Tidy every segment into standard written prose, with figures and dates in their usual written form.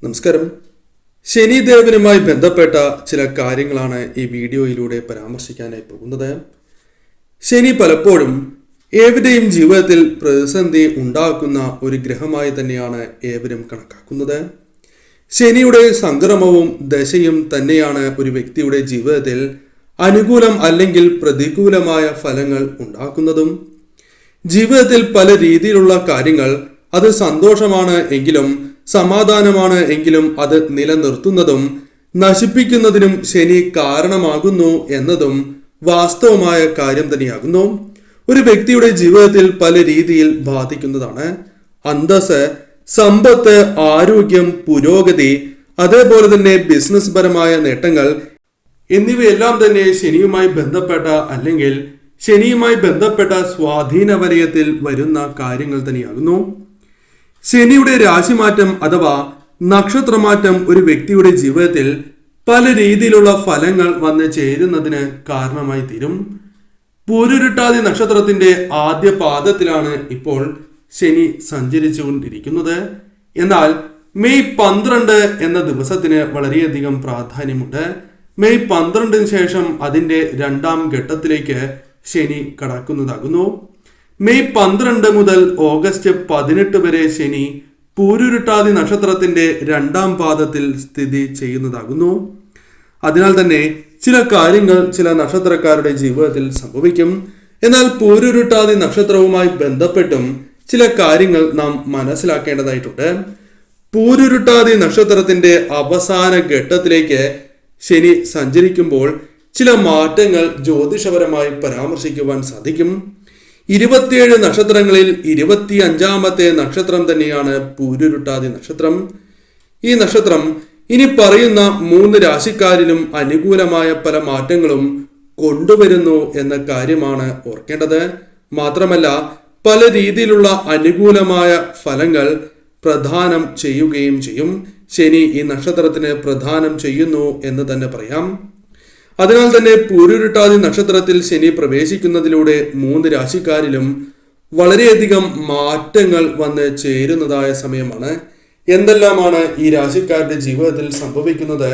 നമസ്കാരം. ശനിദേവനുമായി ബന്ധപ്പെട്ട ചില കാര്യങ്ങളാണ് ഈ വീഡിയോയിലൂടെ പരാമർശിക്കാനായി പോകുന്നത്. ശനി പലപ്പോഴും ഏവരുടെയും ജീവിതത്തിൽ പ്രതിസന്ധി ഉണ്ടാക്കുന്ന ഒരു ഗ്രഹമായി തന്നെയാണ് ഏവരും കണക്കാക്കുന്നത്. ശനിയുടെ സംക്രമവും ദശയും തന്നെയാണ് ഒരു വ്യക്തിയുടെ ജീവിതത്തിൽ അനുകൂലം അല്ലെങ്കിൽ പ്രതികൂലമായ ഫലങ്ങൾ ഉണ്ടാക്കുന്നതും. ജീവിതത്തിൽ പല രീതിയിലുള്ള കാര്യങ്ങൾ അത് സന്തോഷമാണ് എങ്കിലും സമാധാനമാണ് എങ്കിലും അത് നിലനിർത്തുന്നതും നശിപ്പിക്കുന്നതിനും ശനി കാരണമാകുന്നു എന്നതും വാസ്തവമായ കാര്യം തന്നെയാകുന്നു. ഒരു വ്യക്തിയുടെ ജീവിതത്തിൽ പല രീതിയിൽ ബാധിക്കുന്നതാണ്. അന്തസ്സ്, സമ്പത്ത്, ആരോഗ്യം, പുരോഗതി, അതേപോലെ തന്നെ ബിസിനസ് പരമായ നേട്ടങ്ങൾ എന്നിവയെല്ലാം തന്നെ ശനിയുമായി ബന്ധപ്പെട്ട അല്ലെങ്കിൽ ശനിയുമായി ബന്ധപ്പെട്ട സ്വാധീന വലയത്തിൽ വരുന്ന കാര്യങ്ങൾ തന്നെയാകുന്നു. ശനിയുടെ രാശിമാറ്റം അഥവാ നക്ഷത്രമാറ്റം ഒരു വ്യക്തിയുടെ ജീവിതത്തിൽ പല രീതിയിലുള്ള ഫലങ്ങൾ വന്ന് ചേരുന്നതിന് കാരണമായി തീരും. പൂരുരുട്ടാതി നക്ഷത്രത്തിന്റെ ആദ്യ പാദത്തിലാണ് ഇപ്പോൾ ശനി സഞ്ചരിച്ചുകൊണ്ടിരിക്കുന്നത്. എന്നാൽ മെയ് 12 എന്ന ദിവസത്തിന് വളരെയധികം പ്രാധാന്യമുണ്ട്. മെയ് 12 ശേഷം അതിന്റെ രണ്ടാം ഘട്ടത്തിലേക്ക് ശനി കടക്കുന്നതാകുന്നു. മെയ് 12 മുതൽ ഓഗസ്റ്റ് 18 വരെ ശനി പൂരുരുട്ടാതി നക്ഷത്രത്തിന്റെ രണ്ടാം പാദത്തിൽ സ്ഥിതി ചെയ്യുന്നതാകുന്നു. അതിനാൽ തന്നെ ചില കാര്യങ്ങൾ ചില നക്ഷത്രക്കാരുടെ ജീവിതത്തിൽ സംഭവിക്കും. എന്നാൽ പൂരുരുട്ടാതി നക്ഷത്രവുമായി ബന്ധപ്പെട്ടും ചില കാര്യങ്ങൾ നാം മനസ്സിലാക്കേണ്ടതായിട്ടുണ്ട്. പൂരുരുട്ടാതി നക്ഷത്രത്തിന്റെ അവസാന ഘട്ടത്തിലേക്ക് ശനി സഞ്ചരിക്കുമ്പോൾ ചില മാറ്റങ്ങൾ ജ്യോതിഷപരമായി പരാമർശിക്കുവാൻ സാധിക്കും. 27 നക്ഷത്രങ്ങളിൽ 25ാമത്തെ നക്ഷത്രം തന്നെയാണ് പൂരുരുട്ടാതി നക്ഷത്രം. ഈ നക്ഷത്രം ഇനി പറയുന്ന 3 രാശിക്കാരിലും അനുകൂലമായ പല മാറ്റങ്ങളും കൊണ്ടുവരുന്നു എന്ന കാര്യമാണ് ഓർക്കേണ്ടത്. മാത്രമല്ല പല രീതിയിലുള്ള അനുകൂലമായ ഫലങ്ങൾ പ്രദാനം ചെയ്യുകയും ചെയ്യും. ശനി ഈ നക്ഷത്രത്തിന് പ്രദാനം ചെയ്യുന്നു എന്ന് തന്നെ പറയാം. അതിനാൽ തന്നെ പൂരുരുട്ടാതി നക്ഷത്രത്തിൽ ശനി പ്രവേശിക്കുന്നതിലൂടെ 3 രാശിക്കാരിലും വളരെയധികം മാറ്റങ്ങൾ വന്ന് ചേരുന്നതായ സമയമാണ്. എന്തെല്ലാമാണ് ഈ രാശിക്കാരുടെ ജീവിതത്തിൽ സംഭവിക്കുന്നത്,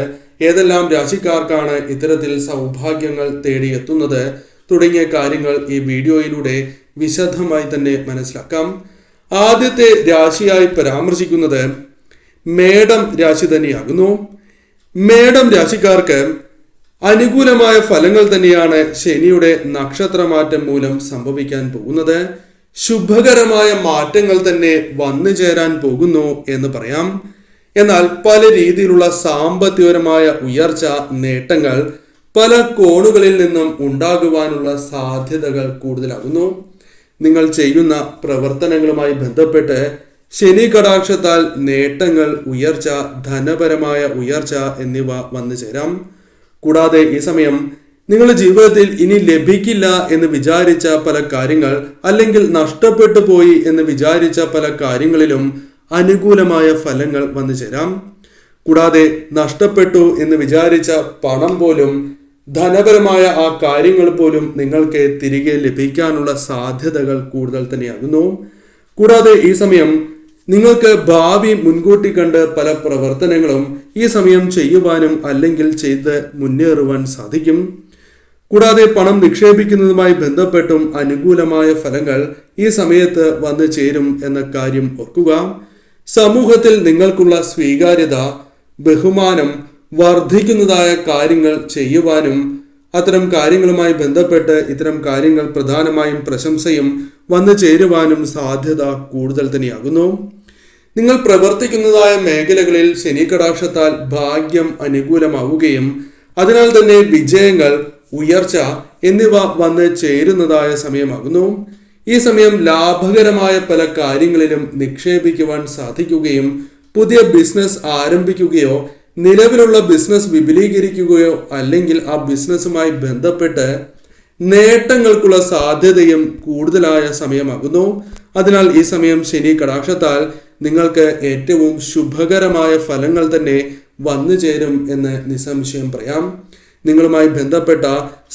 ഏതെല്ലാം രാശിക്കാർക്കാണ് ഇത്തരത്തിൽ സൗഭാഗ്യങ്ങൾ തേടിയെത്തുന്നത് തുടങ്ങിയ കാര്യങ്ങൾ ഈ വീഡിയോയിലൂടെ വിശദമായി തന്നെ മനസ്സിലാക്കാം. ആദ്യത്തെ രാശിയായി പരാമർശിക്കുന്നത് മേടം രാശി തന്നെയാകുന്നു. മേടം രാശിക്കാർക്ക് അനുകൂലമായ ഫലങ്ങൾ തന്നെയാണ് ശനിയുടെ നക്ഷത്രമാറ്റം മൂലം സംഭവിക്കാൻ പോകുന്നത്. ശുഭകരമായ മാറ്റങ്ങൾ തന്നെ വന്നു ചേരാൻ പോകുന്നു എന്ന് പറയാം. എന്നാൽ പല രീതിയിലുള്ള സാമ്പത്തികപരമായ ഉയർച്ച, നേട്ടങ്ങൾ പല കോണുകളിൽ നിന്നും ഉണ്ടാകുവാനുള്ള സാധ്യതകൾ കൂടുതലാകുന്നു. നിങ്ങൾ ചെയ്യുന്ന പ്രവർത്തനങ്ങളുമായി ബന്ധപ്പെട്ട് ശനി കടാക്ഷത്താൽ നേട്ടങ്ങൾ, ഉയർച്ച, ധനപരമായ ഉയർച്ച എന്നിവ വന്നു ചേരാം. കൂടാതെ ഈ സമയം നിങ്ങളുടെ ജീവിതത്തിൽ ഇനി ലഭിക്കില്ല എന്ന് വിചാരിച്ച പല കാര്യങ്ങൾ അല്ലെങ്കിൽ നഷ്ടപ്പെട്ടു പോയി എന്ന് വിചാരിച്ച പല കാര്യങ്ങളിലും അനുകൂലമായ ഫലങ്ങൾ വന്നു ചേരാം. കൂടാതെ നഷ്ടപ്പെട്ടു എന്ന് വിചാരിച്ച പണം പോലും, ധനപരമായ ആ കാര്യങ്ങൾ പോലും നിങ്ങൾക്ക് തിരികെ ലഭിക്കാനുള്ള സാധ്യതകൾ കൂടുതൽ തന്നെയാകുന്നു. കൂടാതെ ഈ സമയം നിങ്ങൾക്ക് ഭാവി മുൻകൂട്ടി കണ്ട് പല പ്രവർത്തനങ്ങളും ഈ സമയം ചെയ്യുവാനും അല്ലെങ്കിൽ ചെയ്ത് മുന്നേറുവാൻ സാധിക്കും. കൂടാതെ പണം നിക്ഷേപിക്കുന്നതുമായി ബന്ധപ്പെട്ടും അനുകൂലമായ ഫലങ്ങൾ ഈ സമയത്ത് വന്നു ചേരും എന്ന കാര്യം ഓർക്കുക. സമൂഹത്തിൽ നിങ്ങൾക്കുള്ള സ്വീകാര്യത, ബഹുമാനം വർദ്ധിക്കുന്നതായ കാര്യങ്ങൾ ചെയ്യുവാനും അത്തരം കാര്യങ്ങളുമായി ബന്ധപ്പെട്ട് ഇത്തരം കാര്യങ്ങൾ പ്രധാനമായും പ്രശംസയും വന്നു ചേരുവാനും സാധ്യത കൂടുതൽ തന്നെയാകുന്നു. നിങ്ങൾ പ്രവർത്തിക്കുന്നതായ മേഖലകളിൽ ശനി കടാക്ഷത്താൽ ഭാഗ്യം അനുകൂലമാവുകയും അതിനാൽ തന്നെ വിജയങ്ങൾ, ഉയർച്ച എന്നിവ വന്ന് ചേരുന്നതായ സമയമാകുന്നു. ഈ സമയം ലാഭകരമായ പല കാര്യങ്ങളിലും നിക്ഷേപിക്കുവാൻ സാധിക്കുകയും പുതിയ ബിസിനസ് ആരംഭിക്കുകയോ നിലവിലുള്ള ബിസിനസ് വിപുലീകരിക്കുകയോ അല്ലെങ്കിൽ ആ ബിസിനസ്സുമായി ബന്ധപ്പെട്ട് നേട്ടങ്ങൾക്കുള്ള സാധ്യതയും കൂടുതലായ സമയമാകുന്നു. അതിനാൽ ഈ സമയം ശനി കടാക്ഷത്താൽ നിങ്ങൾക്ക് ഏറ്റവും ശുഭകരമായ ഫലങ്ങൾ തന്നെ വന്നു ചേരും എന്ന് നിസ്സംശയം പറയാം. നിങ്ങളുമായി ബന്ധപ്പെട്ട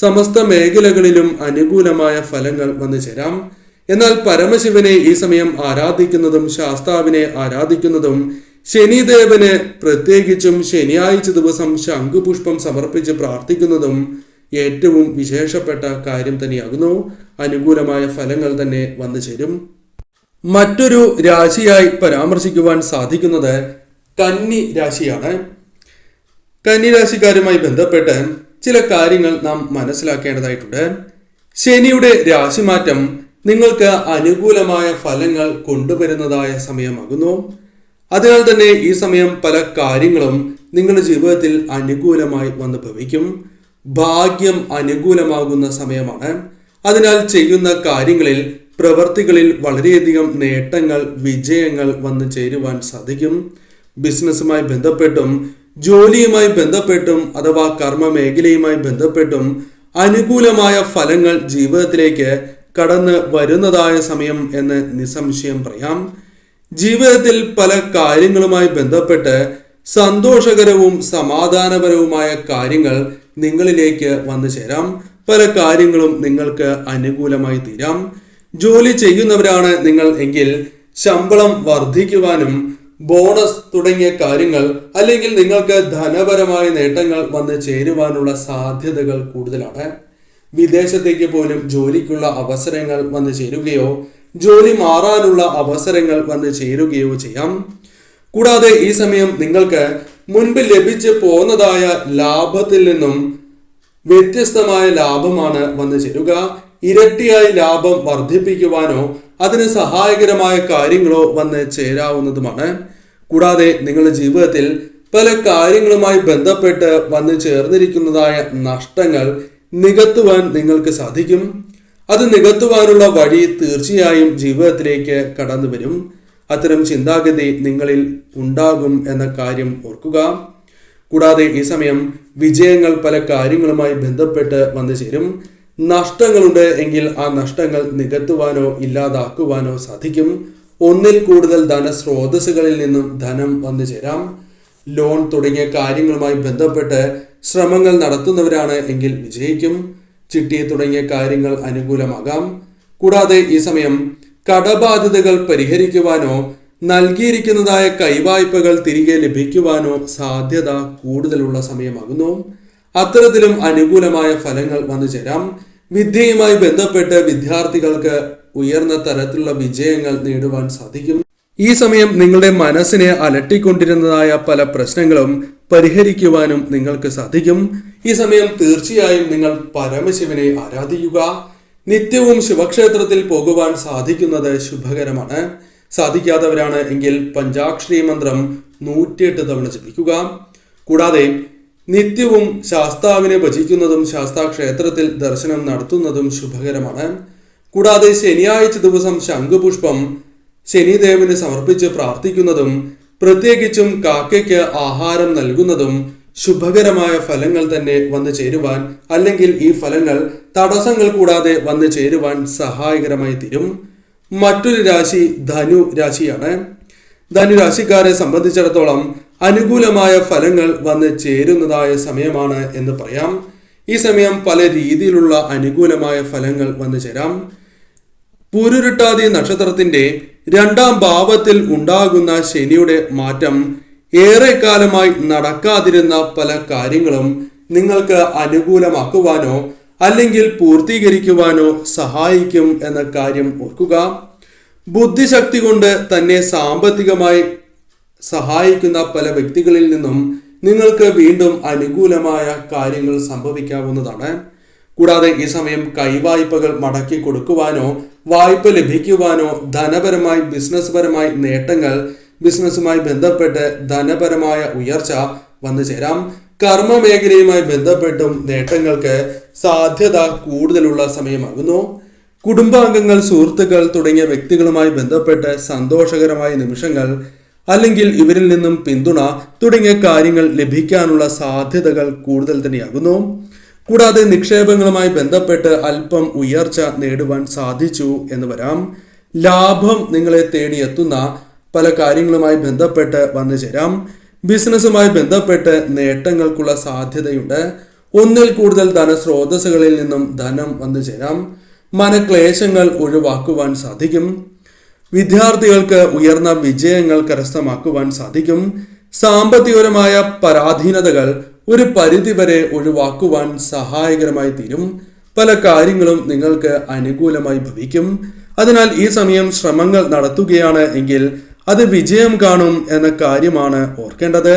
സമസ്ത മേഖലകളിലും അനുകൂലമായ ഫലങ്ങൾ വന്നു ചേരാം. എന്നാൽ പരമശിവനെ ഈ സമയം ആരാധിക്കുന്നതും ശാസ്താവിനെ ആരാധിക്കുന്നതും ശനിദേവന് പ്രത്യേകിച്ചും ശനിയാഴ്ച ദിവസം ശംഖുപുഷ്പം സമർപ്പിച്ച് പ്രാർത്ഥിക്കുന്നതും ഏറ്റവും വിശേഷപ്പെട്ട കാര്യം തന്നെയാകുന്നു. അനുകൂലമായ ഫലങ്ങൾ തന്നെ വന്നു ചേരും. മറ്റൊരു രാശിയായി പരാമർശിക്കുവാൻ സാധിക്കുന്നത് കന്നി രാശിയാണ്. കന്നി രാശിക്കാരുമായി ബന്ധപ്പെട്ട് ചില കാര്യങ്ങൾ നാം മനസ്സിലാക്കേണ്ടതായിട്ടുണ്ട്. ശനിയുടെ രാശിമാറ്റം നിങ്ങൾക്ക് അനുകൂലമായ ഫലങ്ങൾ കൊണ്ടുവരുന്നതായ സമയമാകുന്നു. അതിനാൽ തന്നെ ഈ സമയം പല കാര്യങ്ങളും നിങ്ങളുടെ ജീവിതത്തിൽ അനുകൂലമായി വന്ന് ഭവിക്കും. ഭാഗ്യം അനുകൂലമാകുന്ന സമയമാണ്. അതിനാൽ ചെയ്യുന്ന കാര്യങ്ങളിൽ, പ്രവർത്തികളിൽ വളരെയധികം നേട്ടങ്ങൾ, വിജയങ്ങൾ വന്നു ചേരുവാൻ സാധിക്കും. ബിസിനസ്സുമായി ബന്ധപ്പെട്ടും ജോലിയുമായി ബന്ധപ്പെട്ടും അഥവാ കർമ്മ മേഖലയുമായി ബന്ധപ്പെട്ടും അനുകൂലമായ ഫലങ്ങൾ ജീവിതത്തിലേക്ക് കടന്ന് വരുന്നതായ സമയം എന്ന് നിസ്സംശയം പറയാം. ജീവിതത്തിൽ പല കാര്യങ്ങളുമായി ബന്ധപ്പെട്ട് സന്തോഷകരവും സമാധാനപരവുമായ കാര്യങ്ങൾ നിങ്ങളിലേക്ക് വന്നു ചേരാം. പല കാര്യങ്ങളും നിങ്ങൾക്ക് അനുകൂലമായി തീരാം. ജോലി ചെയ്യുന്നവരാണ് നിങ്ങൾ എങ്കിൽ ശമ്പളം വർദ്ധിക്കുവാനും ബോണസ് തുടങ്ങിയ കാര്യങ്ങൾ, അല്ലെങ്കിൽ നിങ്ങൾക്ക് ധനപരമായ നേട്ടങ്ങൾ വന്ന് ചേരുവാനുള്ള സാധ്യതകൾ കൂടുതലാണ്. വിദേശത്തേക്ക് പോലും ജോലിക്കുള്ള അവസരങ്ങൾ വന്നു ചേരുകയോ ജോലി മാറാനുള്ള അവസരങ്ങൾ വന്ന് ചേരുകയോ ചെയ്യാം. കൂടാതെ ഈ സമയം നിങ്ങൾക്ക് മുൻപ് ലഭിച്ചു പോന്നതായ ലാഭത്തിൽ നിന്നും വ്യത്യസ്തമായ ലാഭമാണ് വന്നു ചേരുക. ഇരട്ടിയായി ലാഭം വർദ്ധിപ്പിക്കുവാനോ അതിന് സഹായകരമായ കാര്യങ്ങളോ വന്ന് ചേരാവുന്നതുമാണ്. കൂടാതെ നിങ്ങളുടെ ജീവിതത്തിൽ പല കാര്യങ്ങളുമായി ബന്ധപ്പെട്ട് വന്നു ചേർന്നിരിക്കുന്നതായ നഷ്ടങ്ങൾ നികത്തുവാൻ നിങ്ങൾക്ക് സാധിക്കും. അത് നികത്തുവാനുള്ള വഴി തീർച്ചയായും ജീവിതത്തിലേക്ക് കടന്നു വരും. അത്തരം ചിന്താഗതി നിങ്ങളിൽ ഉണ്ടാകും എന്ന കാര്യം ഓർക്കുക. കൂടാതെ ഈ സമയം വിജയങ്ങൾ പല കാര്യങ്ങളുമായി ബന്ധപ്പെട്ട് വന്നു ചേരും. നഷ്ടങ്ങളുണ്ട് എങ്കിൽ ആ നഷ്ടങ്ങൾ നികത്തുവാനോ ഇല്ലാതാക്കുവാനോ സാധിക്കും. ഒന്നിൽ കൂടുതൽ ധനസ്രോതസ്സുകളിൽ നിന്നും ധനം വന്നു ചേരാം. ലോൺ തുടങ്ങിയ കാര്യങ്ങളുമായി ബന്ധപ്പെട്ട് ശ്രമങ്ങൾ നടത്തുന്നവരാണ് എങ്കിൽ വിജയിക്കും. ചിട്ടി തുടങ്ങിയ കാര്യങ്ങൾ അനുകൂലമാകാം. കൂടാതെ ഈ സമയം കടബാധ്യതകൾ പരിഹരിക്കുവാനോ നൽകിയിരിക്കുന്നതായ കൈവായ്പകൾ തിരികെ ലഭിക്കുവാനോ സാധ്യത കൂടുതലുള്ള സമയമാകുന്നു. അത്തരത്തിലും അനുകൂലമായ ഫലങ്ങൾ വന്നു ചേരാം. വിദ്യയുമായി ബന്ധപ്പെട്ട് വിദ്യാർത്ഥികൾക്ക് ഉയർന്ന തരത്തിലുള്ള വിജയങ്ങൾ നേടുവാൻ സാധിക്കും. ഈ സമയം നിങ്ങളുടെ മനസ്സിനെ അലട്ടിക്കൊണ്ടിരുന്നതായ പല പ്രശ്നങ്ങളും പരിഹരിക്കുവാനും നിങ്ങൾക്ക് സാധിക്കും. ഈ സമയം തീർച്ചയായും നിങ്ങൾ പരമശിവനെ ആരാധിക്കുക. നിത്യവും ശിവക്ഷേത്രത്തിൽ പോകുവാൻ സാധിക്കുന്നത് ശുഭകരമാണ്. സാധിക്കാത്തവരാണ് എങ്കിൽ പഞ്ചാക്ഷരി മന്ത്രം 108 തവണ ജപിക്കുക. കൂടാതെ നിത്യവും ശാസ്താവിനെ ഭജിക്കുന്നതും ശാസ്താക്ഷേത്രത്തിൽ ദർശനം നടത്തുന്നതും ശുഭകരമാണ്. കൂടാതെ ശനിയാഴ്ച ദിവസം ശംഖുപുഷ്പം ശനിദേവന് സമർപ്പിച്ച് പ്രാർത്ഥിക്കുന്നതും പ്രത്യേകിച്ചും കാക്കയ്ക്ക് ആഹാരം നൽകുന്നതും ശുഭകരമായ ഫലങ്ങൾ തന്നെ വന്നു ചേരുവാൻ, അല്ലെങ്കിൽ ഈ ഫലങ്ങൾ തടസ്സങ്ങൾ കൂടാതെ വന്നു ചേരുവാൻ സഹായകരമായി തീരും. മറ്റൊരു രാശി ധനു രാശിയാണ്. ധനുരാശിക്കാരെ സംബന്ധിച്ചിടത്തോളം അനുകൂലമായ ഫലങ്ങൾ വന്ന് ചേരുന്നതായ സമയമാണ് എന്ന് പറയാം. ഈ സമയം പല രീതിയിലുള്ള അനുകൂലമായ ഫലങ്ങൾ വന്നു ചേരാം. പൂരുരുട്ടാതി നക്ഷത്രത്തിന്റെ 2ാം ഭാവത്തിൽ ഉണ്ടാകുന്ന ശനിയുടെ മാറ്റം ഏറെക്കാലമായി നടക്കാതിരുന്ന പല കാര്യങ്ങളും നിങ്ങൾക്ക് അനുകൂലമാക്കുവാനോ അല്ലെങ്കിൽ പൂർത്തീകരിക്കുവാനോ സഹായിക്കും എന്ന കാര്യം ഓർക്കുക. ബുദ്ധിശക്തി കൊണ്ട് തന്നെ സാമ്പത്തികമായി സഹായിക്കുന്ന പല വ്യക്തികളിൽ നിന്നും നിങ്ങൾക്ക് വീണ്ടും അനുകൂലമായ കാര്യങ്ങൾ സംഭവിക്കാവുന്നതാണ്. കൂടാതെ ഈ സമയം കൈവായ്പകൾ മടക്കി കൊടുക്കുവാനോ വായ്പ ലഭിക്കുവാനോ ധനപരമായി ബിസിനസ് പരമായി നേട്ടങ്ങൾ, ബിസിനസ്സുമായി ബന്ധപ്പെട്ട് ധനപരമായ ഉയർച്ച വന്നു ചേരാം. കർമ്മ മേഖലയുമായി ബന്ധപ്പെട്ടും നേട്ടങ്ങൾക്ക് സാധ്യത കൂടുതലുള്ള സമയമാകുന്നു. കുടുംബാംഗങ്ങൾ, സുഹൃത്തുക്കൾ തുടങ്ങിയ വ്യക്തികളുമായി ബന്ധപ്പെട്ട് സന്തോഷകരമായ നിമിഷങ്ങൾ അല്ലെങ്കിൽ ഇവരിൽ നിന്നും പിന്തുണ തുടങ്ങിയ കാര്യങ്ങൾ ലഭിക്കാനുള്ള സാധ്യതകൾ കൂടുതൽ തന്നെയാകുന്നു. കൂടാതെ നിക്ഷേപങ്ങളുമായി ബന്ധപ്പെട്ട് അല്പം ഉയർച്ച നേടുവാൻ സാധിച്ചു എന്ന് വരാം. ലാഭം നിങ്ങളെ തേടിയെത്തുന്ന പല കാര്യങ്ങളുമായി ബന്ധപ്പെട്ട് വന്നു ചേരാം. ബിസിനസ്സുമായി ബന്ധപ്പെട്ട് നേട്ടങ്ങൾക്കുള്ള സാധ്യതയുണ്ട്. ഒന്നിൽ കൂടുതൽ ധനസ്രോതസ്സുകളിൽ നിന്നും ധനം വന്നു ചേരാം. മനക്ലേശങ്ങൾ ഒഴിവാക്കുവാൻ സാധിക്കും. വിദ്യാർത്ഥികൾക്ക് ഉയർന്ന വിജയങ്ങൾ കരസ്ഥമാക്കുവാൻ സാധിക്കും. സാമ്പത്തികപരമായ പരാധീനതകൾ ഒരു പരിധിവരെ ഒഴിവാക്കുവാൻ സഹായകരമായി തീരും. പല കാര്യങ്ങളും നിങ്ങൾക്ക് അനുകൂലമായി ഭവിക്കും. അതിനാൽ ഈ സമയം ശ്രമങ്ങൾ നടത്തുകയാണ് എങ്കിൽ അത് വിജയം കാണും എന്ന കാര്യമാണ് ഓർക്കേണ്ടത്.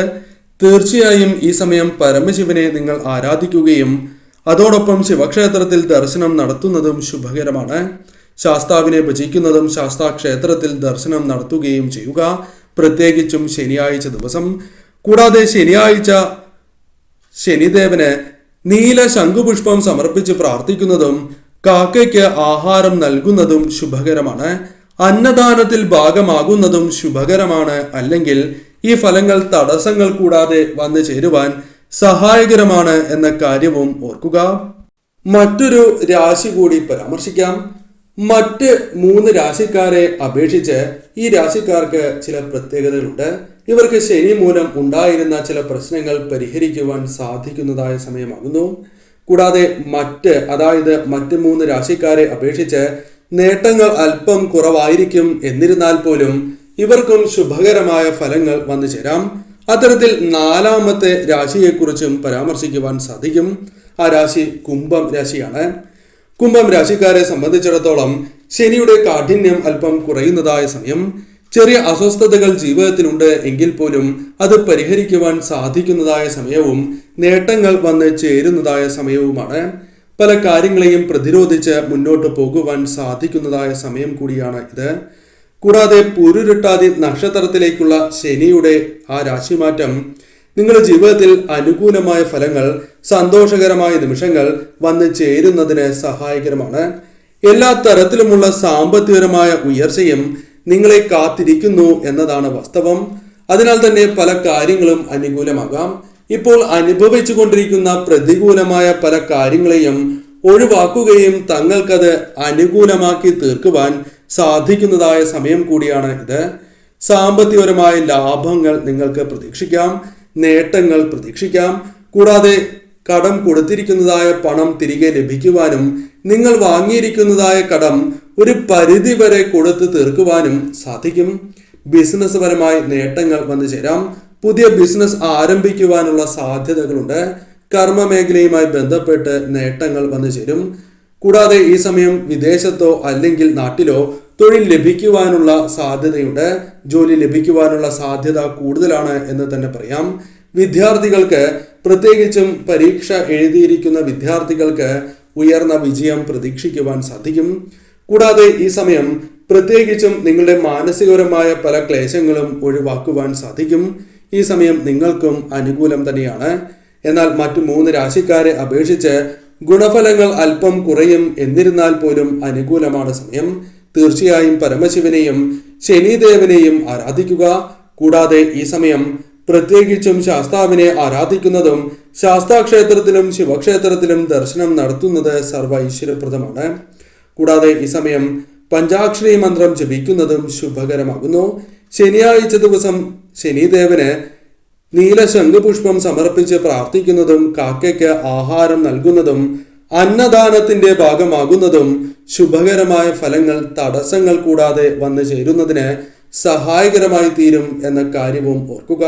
തീർച്ചയായും ഈ സമയം പരമശിവനെ നിങ്ങൾ ആരാധിക്കുകയും അതോടൊപ്പം ശിവക്ഷേത്രത്തിൽ ദർശനം നടത്തുന്നതും ശുഭകരമാണ്. ശാസ്താവിനെ ഭജിക്കുന്നതും ശാസ്താക്ഷേത്രത്തിൽ ദർശനം നടത്തുകയും ചെയ്യുക, പ്രത്യേകിച്ചും ശനിയാഴ്ച ദിവസം. കൂടാതെ ശനിയാഴ്ച ശനിദേവന് നീല ശംഖുപുഷ്പം സമർപ്പിച്ച് പ്രാർത്ഥിക്കുന്നതും കാക്കയ്ക്ക് ആഹാരം നൽകുന്നതും ശുഭകരമാണ്. അന്നദാനത്തിൽ ഭാഗമാകുന്നതും ശുഭകരമാണ്. അല്ലെങ്കിൽ ഈ ഫലങ്ങൾ തടസ്സങ്ങൾ കൂടാതെ വന്നു ചേരുവാൻ സഹായകരമാണ് എന്ന കാര്യവും ഓർക്കുക. മറ്റൊരു രാശി കൂടി പരാമർശിക്കാം. മറ്റ് 3 രാശിക്കാരെ അപേക്ഷിച്ച് ഈ രാശിക്കാർക്ക് ചില പ്രത്യേകതകളുണ്ട്. ഇവർക്ക് ശനി മൂലം ഉണ്ടായിരുന്ന ചില പ്രശ്നങ്ങൾ പരിഹരിക്കുവാൻ സാധിക്കുന്നതായ സമയമാകുന്നു. കൂടാതെ മറ്റ് 3 രാശിക്കാരെ അപേക്ഷിച്ച് നേട്ടങ്ങൾ അല്പം കുറവായിരിക്കും. എന്നിരുന്നാൽ പോലും ഇവർക്കും ശുഭകരമായ ഫലങ്ങൾ വന്നു ചേരാം. അത്തരത്തിൽ 4ാമത്തെ രാശിയെക്കുറിച്ചും പരാമർശിക്കുവാൻ സാധിക്കും. ആ രാശി കുംഭം രാശിയാണ്. കുംഭം രാശിക്കാരെ സംബന്ധിച്ചിടത്തോളം ശനിയുടെ കാഠിന്യം അല്പം കുറയുന്നതായ സമയം. ചെറിയ അസ്വസ്ഥതകൾ ജീവിതത്തിലുണ്ട് എങ്കിൽ പോലും അത് പരിഹരിക്കുവാൻ സാധിക്കുന്നതായ സമയവും നേട്ടങ്ങൾ വന്ന് ചേരുന്നതായ സമയവുമാണ്. പല കാര്യങ്ങളെയും പ്രതിരോധിച്ച് മുന്നോട്ട് പോകുവാൻ സാധിക്കുന്നതായ സമയം കൂടിയാണ് ഇത്. കൂടാതെ പൂരുരുട്ടാതി നക്ഷത്രത്തിലേക്കുള്ള ശനിയുടെ ആ രാശിമാറ്റം നിങ്ങളുടെ ജീവിതത്തിൽ അനുകൂലമായ ഫലങ്ങൾ, സന്തോഷകരമായ നിമിഷങ്ങൾ വന്ന് ചേരുന്നതിന് സഹായകരമാണ്. എല്ലാ തരത്തിലുമുള്ള സാമ്പത്തികപരമായ ഉയർച്ചയും നിങ്ങളെ കാത്തിരിക്കുന്നു എന്നതാണ് വാസ്തവം. അതിനാൽ തന്നെ പല കാര്യങ്ങളും അനുകൂലമാകാം. ഇപ്പോൾ അനുഭവിച്ചു കൊണ്ടിരിക്കുന്ന പ്രതികൂലമായ പല കാര്യങ്ങളെയും ഒഴിവാക്കുകയും തങ്ങൾക്കത് അനുകൂലമാക്കി തീർക്കുവാൻ സാധിക്കുന്നതായ സമയം കൂടിയാണ് ഇത്. സാമ്പത്തികപരമായ ലാഭങ്ങൾ നിങ്ങൾക്ക് പ്രതീക്ഷിക്കാം, നേട്ടങ്ങൾ പ്രതീക്ഷിക്കാം. കൂടാതെ കടം കൊടുത്തിരിക്കുന്നതായ പണം തിരികെ ലഭിക്കുവാനും നിങ്ങൾ വാങ്ങിയിരിക്കുന്നതായ കടം ഒരു പരിധി വരെ കൊടുത്ത് തീർക്കുവാനും സാധിക്കും. ബിസിനസ് പരമായി നേട്ടങ്ങൾ വന്നു ചേരാം. പുതിയ ബിസിനസ് ആരംഭിക്കുവാനുള്ള സാധ്യതകളുണ്ട്. കർമ്മ മേഖലയുമായി ബന്ധപ്പെട്ട് നേട്ടങ്ങൾ വന്നു ചേരും. കൂടാതെ ഈ സമയം വിദേശത്തോ അല്ലെങ്കിൽ നാട്ടിലോ തൊഴിൽ ലഭിക്കുവാനുള്ള സാധ്യതയുണ്ട്. ജോലി ലഭിക്കുവാനുള്ള സാധ്യത കൂടുതലാണ് എന്ന് തന്നെ പറയാം. വിദ്യാർത്ഥികൾക്ക്, പ്രത്യേകിച്ചും പരീക്ഷ എഴുതിയിരിക്കുന്ന വിദ്യാർത്ഥികൾക്ക് ഉയർന്ന വിജയം പ്രതീക്ഷിക്കുവാൻ സാധിക്കും. കൂടാതെ ഈ സമയം പ്രത്യേകിച്ചും നിങ്ങളുടെ മാനസികപരമായ പല ക്ലേശങ്ങളും ഒഴിവാക്കുവാൻ സാധിക്കും. ഈ സമയം നിങ്ങൾക്കും അനുകൂലം തന്നെയാണ്. എന്നാൽ മറ്റു 3 രാശിക്കാരെ അപേക്ഷിച്ച് ഗുണഫലങ്ങൾ അല്പം കുറയും. എന്നിരുന്നാൽ പോലും അനുകൂലമാണ് സമയം. തീർച്ചയായും പരമശിവനെയും ശനിദേവനെയും ആരാധിക്കുക. കൂടാതെ ഈ സമയം പ്രത്യേകിച്ചും ശാസ്താവിനെ ആരാധിക്കുന്നതും ശാസ്താക്ഷേത്രത്തിലും ശിവക്ഷേത്രത്തിലും ദർശനം നടത്തുന്നത് സർവ്വ ഐശ്വര്യപ്രദമാണ്. കൂടാതെ ഈ സമയം പഞ്ചാക്ഷരി മന്ത്രം ജപിക്കുന്നതും ശുഭകരമാകുന്നു. ശനിയാഴ്ച ദിവസം ശനിദേവന് നീല ശംഖുപുഷ്പം സമർപ്പിച്ച് പ്രാർത്ഥിക്കുന്നതും കാക്കയ്ക്ക് ആഹാരം നൽകുന്നതും അന്നദാനത്തിന്റെ ഭാഗമാകുന്നതും ശുഭകരമായ ഫലങ്ങൾ തടസ്സങ്ങൾ കൂടാതെ വന്നു ചേരുന്നതിന് സഹായകരമായി തീരും എന്ന കാര്യവും ഓർക്കുക.